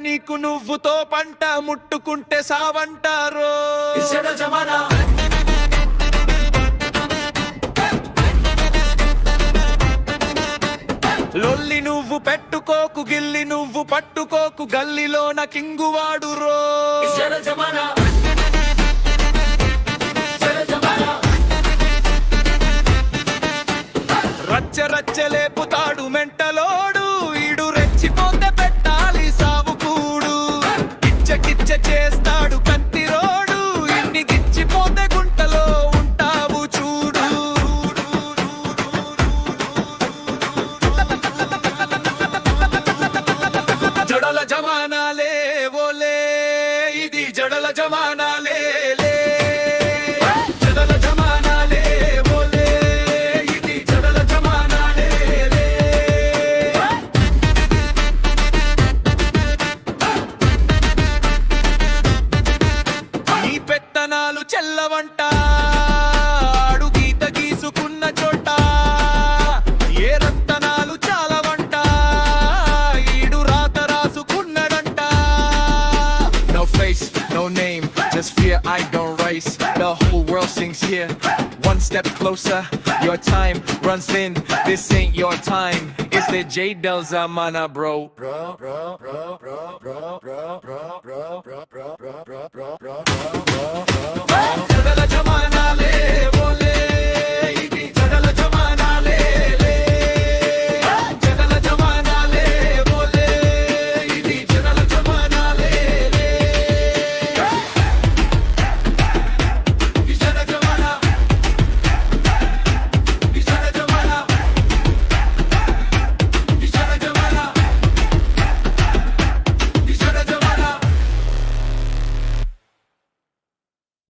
నీకు నువ్వుతో పంట ముట్టుకుంటే సావంటారో లొల్లి నువ్వు పెట్టుకోకు గిల్లి నువ్వు పట్టుకోకు గల్లిలోన కింగువాడు రో రచ్చ రచ్చలేపుతాడు మెంటలోడు ఈడు రెచ్చిపోతే పెట్టాలి సావుకూడు కిచ్చ చేస్తాడు కంతిరోడు ఇన్ని గిచ్చిపోతే గుంటలో ఉంటావు చూడు జడల జమానాలే ఓలే ఇది జడల జమానాలే చెల్లవంట ఆడు గీత గీసుకున్న చోట ఏ రత్తనాలు చాలవంట ఈడు రాత రాసుకున్నడంట No face, no name, just fear I don't race. The whole world sings here, one step closer. Your time runs thin, this ain't your time. It's the J Del Zamana, bro.